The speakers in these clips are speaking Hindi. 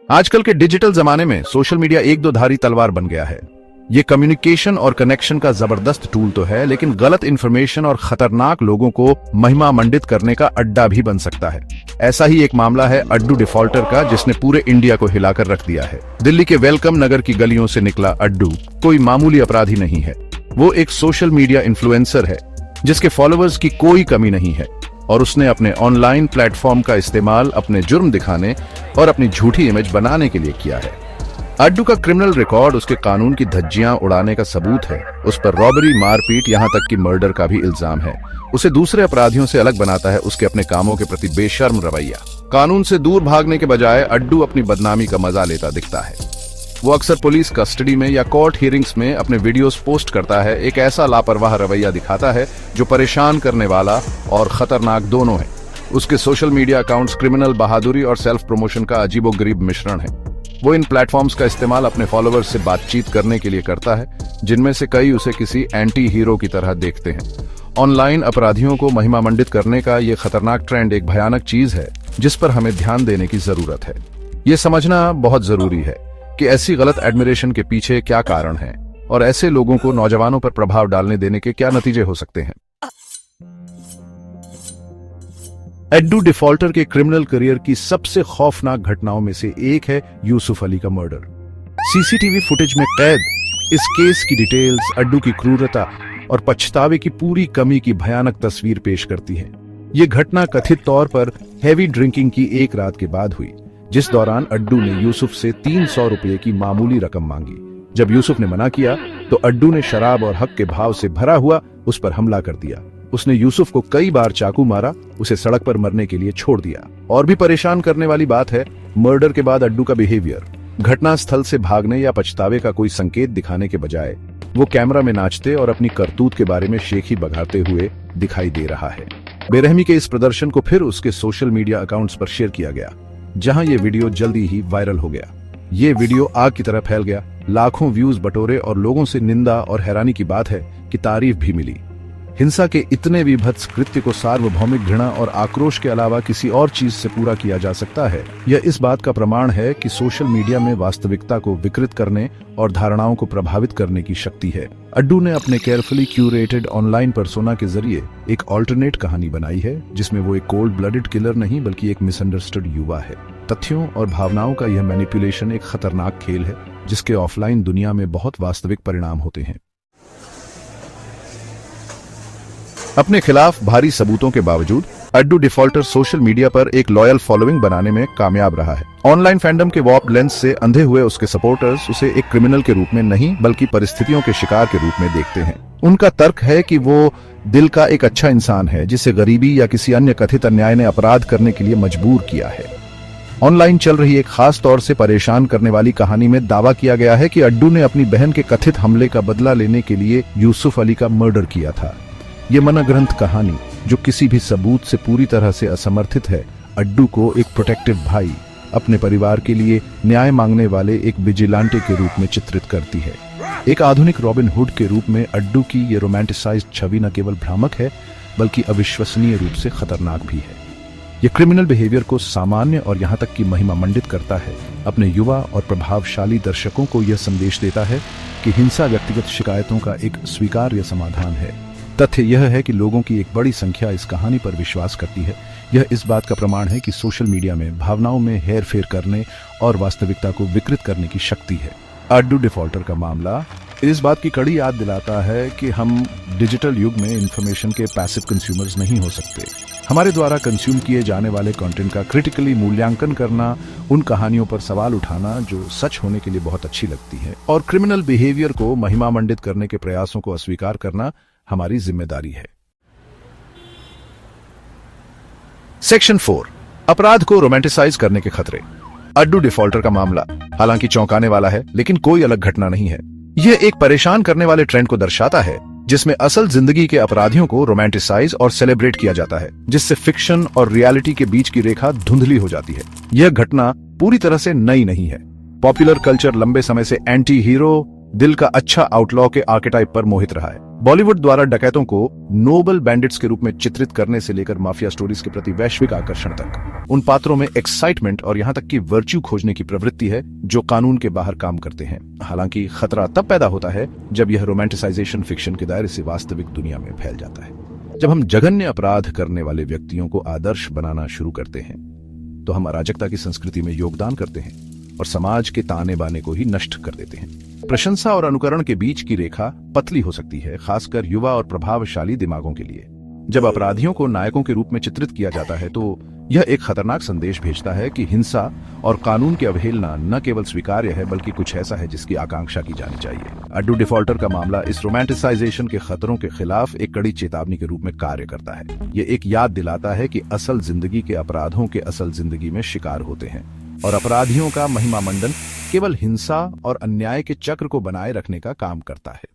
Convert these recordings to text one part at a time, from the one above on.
आजकल के डिजिटल जमाने में सोशल मीडिया एक दो धारी तलवार बन गया है। ये कम्युनिकेशन और कनेक्शन का जबरदस्त टूल तो है, लेकिन गलत इंफॉर्मेशन और खतरनाक लोगों को महिमा मंडित करने का अड्डा भी बन सकता है। ऐसा ही एक मामला है अड्डू डिफॉल्टर का, जिसने पूरे इंडिया को हिलाकर रख दिया है। दिल्ली के वेलकम नगर की गलियों से निकला अड्डू कोई मामूली अपराधी नहीं है। वो एक सोशल मीडिया इन्फ्लुएंसर है जिसके फॉलोअर्स की कोई कमी नहीं है, और उसने अपने ऑनलाइन प्लेटफॉर्म का इस्तेमाल अपने जुर्म दिखाने और अपनी झूठी इमेज बनाने के लिए किया है। अड्डू का क्रिमिनल रिकॉर्ड उसके कानून की धज्जियां उड़ाने का सबूत है। उस पर रॉबरी, मारपीट, यहां तक कि मर्डर का भी इल्जाम है। उसे दूसरे अपराधियों से अलग बनाता है उसके अपने कामों के प्रति बेशर्म रवैया। कानून से दूर भागने के बजाय अड्डू अपनी बदनामी का मजा लेता दिखता है। वो अक्सर पुलिस कस्टडी में या कोर्ट हियरिंग्स में अपने वीडियोस पोस्ट करता है। एक ऐसा लापरवाह रवैया दिखाता है जो परेशान करने वाला और खतरनाक दोनों है। उसके सोशल मीडिया अकाउंट्स क्रिमिनल बहादुरी और सेल्फ प्रमोशन का अजीबोगरीब मिश्रण है। वो इन प्लेटफॉर्म्स का इस्तेमाल अपने फॉलोअर्स से बातचीत करने के लिए करता है, जिनमें से कई उसे किसी एंटी हीरो की तरह देखते हैं। ऑनलाइन अपराधियों को महिमा मंडित करने का ये खतरनाक ट्रेंड एक भयानक चीज है जिस पर हमें ध्यान देने की जरूरत है। ये समझना बहुत जरूरी है कि ऐसी गलत एडमिरेशन के पीछे क्या कारण है और ऐसे लोगों को नौजवानों पर प्रभाव डालने देने के क्या नतीजे हो सकते हैं। अड्डू डिफॉल्टर के क्रिमिनल करियर की सबसे खौफनाक घटनाओं में से एक है यूसुफ अली का मर्डर। सीसीटीवी फुटेज में कैद इस केस की डिटेल्स अड्डू की क्रूरता और पछतावे की पूरी कमी की भयानक तस्वीर पेश करती है। ये घटना कथित तौर पर हैवी ड्रिंकिंग की एक रात के बाद हुई, जिस दौरान अड्डू ने यूसुफ से 300 रुपए की मामूली रकम मांगी। जब यूसुफ ने मना किया तो अड्डू ने शराब और हक के भाव से भरा हुआ उस पर हमला कर दिया। उसने यूसुफ को कई बार चाकू मारा, उसे सड़क पर मरने के लिए छोड़ दिया। और भी परेशान करने वाली बात है मर्डर के बाद अड्डू का बिहेवियर। घटना स्थल से भागने या पछतावे का कोई संकेत दिखाने के बजाय वो कैमरा में नाचते और अपनी करतूत के बारे में शेखी बघाड़ते हुए दिखाई दे रहा है। बेरहमी के इस प्रदर्शन को फिर उसके सोशल मीडिया अकाउंट्स पर शेयर किया गया, जहां ये वीडियो जल्दी ही वायरल हो गया। ये वीडियो आग की तरह फैल गया, लाखों व्यूज बटोरे और लोगों से निंदा और हैरानी की बात है कि तारीफ भी मिली। हिंसा के इतने विभत्स कृत्य को सार्वभौमिक घृणा और आक्रोश के अलावा किसी और चीज से पूरा किया जा सकता है। यह इस बात का प्रमाण है कि सोशल मीडिया में वास्तविकता को विकृत करने और धारणाओं को प्रभावित करने की शक्ति है। अड्डू ने अपने केयरफुली क्यूरेटेड ऑनलाइन पर्सोना के जरिए एक ऑल्टरनेट कहानी बनाई है, जिसमें वो एक कोल्ड ब्लडेड किलर नहीं बल्कि एक मिसअंडरस्टूड युवा है। तथ्यों और भावनाओं का यह मैनिपुलेशन एक खतरनाक खेल है जिसके ऑफलाइन दुनिया में बहुत वास्तविक परिणाम होते हैं। अपने खिलाफ भारी सबूतों के बावजूद अड्डू डिफॉल्टर सोशल मीडिया पर एक लॉयल फॉलोइंग बनाने में कामयाब रहा है। ऑनलाइन फैंडम के वॉर्प लेंस से अंधे हुए उसके सपोर्टर्स उसे एक क्रिमिनल के रूप में नहीं बल्कि परिस्थितियों के शिकार के रूप में देखते हैं। उनका तर्क है कि वो दिल का एक अच्छा इंसान है जिसे गरीबी या किसी अन्य कथित अन्याय ने अपराध करने के लिए मजबूर किया है। ऑनलाइन चल रही एक खास तौर से परेशान करने वाली कहानी में दावा किया गया है कि अड्डू ने अपनी बहन के कथित हमले का बदला लेने के लिए यूसुफ अली का मर्डर किया था। ये मनग्रंथ कहानी, जो किसी भी सबूत से पूरी तरह से असमर्थित है, अड्डू को एक प्रोटेक्टिव भाई, अपने परिवार के लिए न्याय मांगने वाले एक विजिलेंटे के रूप में चित्रित करती है। एक आधुनिक रॉबिन हुड के रूप में अड्डू की ये रोमांटिसाइज्ड छवि न केवल भ्रामक है बल्कि अविश्वसनीय रूप से खतरनाक भी है। ये क्रिमिनल बिहेवियर को सामान्य और यहाँ तक कि महिमा मंडित करता है। अपने युवा और प्रभावशाली दर्शकों को यह संदेश देता है कि हिंसा व्यक्तिगत शिकायतों का एक स्वीकार्य समाधान है। तथ्य यह है कि लोगों की एक बड़ी संख्या इस कहानी पर विश्वास करती है। यह इस बात का प्रमाण है कि सोशल मीडिया में भावनाओं में हेर फेर करने और वास्तविकता को विकृत करने की शक्ति है। अड्डू डिफॉल्टर का मामला इस बात की कड़ी याद दिलाता है कि हम डिजिटल युग में इंफॉर्मेशन के पैसिव कंज्यूमर्स नहीं हो सकते। हमारे द्वारा कंज्यूम किए जाने वाले कंटेंट का क्रिटिकली मूल्यांकन करना, उन कहानियों पर सवाल उठाना जो सच होने के लिए बहुत अच्छी लगती है, और क्रिमिनल बिहेवियर को महिमा मंडित करने के प्रयासों को अस्वीकार करना हमारी जिम्मेदारी है। सेक्शन 4, अपराध को रोमांटिसाइज करने के खतरे। अड्डू डिफॉल्टर का मामला हालांकि चौंकाने वाला है, लेकिन कोई अलग घटना नहीं है। यह एक परेशान करने वाले ट्रेंड को दर्शाता है जिसमें असल जिंदगी के अपराधियों को रोमांटिसाइज और सेलिब्रेट किया जाता है, जिससे फिक्शन और रियलिटी के बीच की रेखा धुंधली हो जाती है। यह घटना पूरी तरह से नई नहीं है। पॉपुलर कल्चर लंबे समय से एंटी हीरो, दिल का अच्छा आउटलॉ के आर्केटाइप पर मोहित रहा है। बॉलीवुड द्वारा डकैतों को नोबल बैंडिट्स के रूप में चित्रित करने से लेकर माफिया स्टोरीज के प्रति वैश्विक आकर्षण तक, उन पात्रों में एक्साइटमेंट और यहां तक कि वर्च्यू खोजने की प्रवृत्ति है जो कानून के बाहर काम करते हैं। हालांकि खतरा तब पैदा होता है जब यह रोमांटिसाइजेशन फिक्शन के दायरे से वास्तविक दुनिया में फैल जाता है। जब हम जघन्य अपराध करने वाले व्यक्तियों को आदर्श बनाना शुरू करते हैं तो हम अराजकता की संस्कृति में योगदान करते हैं और समाज के ताने बाने को ही नष्ट कर देते हैं। प्रशंसा और अनुकरण के बीच की रेखा पतली हो सकती है, खासकर युवा और प्रभावशाली दिमागों के लिए। जब अपराधियों को नायकों के रूप में चित्रित किया जाता है तो यह एक खतरनाक संदेश भेजता है कि हिंसा और कानून की अवहेलना न केवल स्वीकार्य है बल्कि कुछ ऐसा है जिसकी आकांक्षा की जानी चाहिए। अड्डू डिफॉल्टर का मामला इस रोमांटिसाइजेशन के खतरों के खिलाफ एक कड़ी चेतावनी के रूप में कार्य करता है। ये एक याद दिलाता है कि असल जिंदगी के अपराधों के असल जिंदगी में शिकार होते हैं और अपराधियों का महिमा मंडन केवल हिंसा और अन्याय के चक्र को बनाए रखने का काम करता है।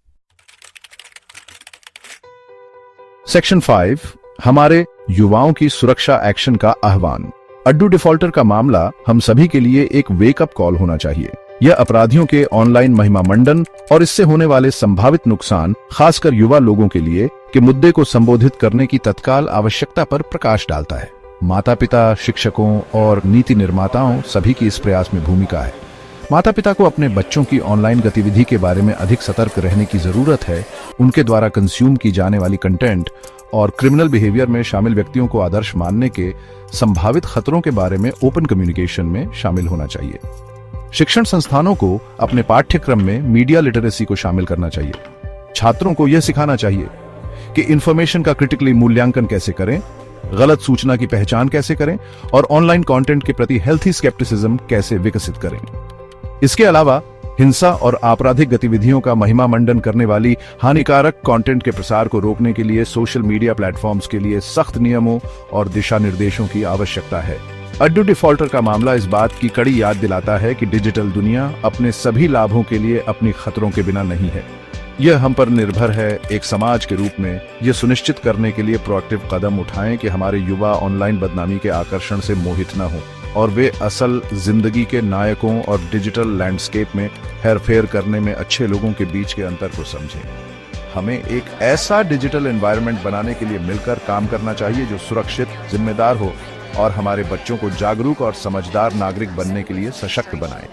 सेक्शन 5, हमारे युवाओं की सुरक्षा एक्शन का आह्वान। अड्डू डिफॉल्टर का मामला हम सभी के लिए एक वेकअप कॉल होना चाहिए। यह अपराधियों के ऑनलाइन महिमा मंडन और इससे होने वाले संभावित नुकसान, खासकर युवा लोगों के लिए, के मुद्दे को संबोधित करने की तत्काल आवश्यकता पर प्रकाश डालता है। माता पिता, शिक्षकों और नीति निर्माताओं सभी की इस प्रयास में भूमिका है। माता पिता को अपने बच्चों की ऑनलाइन गतिविधि के बारे में अधिक सतर्क रहने की जरूरत है। उनके द्वारा कंज्यूम की जाने वाली कंटेंट और क्रिमिनल बिहेवियर में शामिल व्यक्तियों को आदर्श मानने के संभावित खतरों के बारे में ओपन कम्युनिकेशन में शामिल होना चाहिए। शिक्षण संस्थानों को अपने पाठ्यक्रम में मीडिया लिटरेसी को शामिल करना चाहिए। छात्रों को यह सिखाना चाहिए कि इंफॉर्मेशन का क्रिटिकली मूल्यांकन कैसे करें, गलत सूचना की पहचान कैसे करें और ऑनलाइन कंटेंट के प्रति हेल्थी स्केप्टिसिज्म कैसे विकसित करें। इसके अलावा हिंसा और आपराधिक गतिविधियों का महिमा मंडन करने वाली हानिकारक कंटेंट के प्रसार को रोकने के लिए सोशल मीडिया प्लेटफॉर्म्स के लिए सख्त नियमों और दिशा निर्देशों की आवश्यकता है। अड्डू डिफॉल्टर का मामला इस बात की कड़ी याद दिलाता है कि डिजिटल दुनिया अपने सभी लाभों के लिए अपनी खतरों के बिना नहीं है। यह हम पर निर्भर है एक समाज के रूप में यह सुनिश्चित करने के लिए प्रोएक्टिव कदम उठाएं कि हमारे युवा ऑनलाइन बदनामी के आकर्षण से मोहित न हो और वे असल जिंदगी के नायकों और डिजिटल लैंडस्केप में हेरफेर करने में अच्छे लोगों के बीच के अंतर को समझें। हमें एक ऐसा डिजिटल एनवायरनमेंट बनाने के लिए मिलकर काम करना चाहिए जो सुरक्षित, जिम्मेदार हो और हमारे बच्चों को जागरूक और समझदार नागरिक बनने के लिए सशक्त बनाए।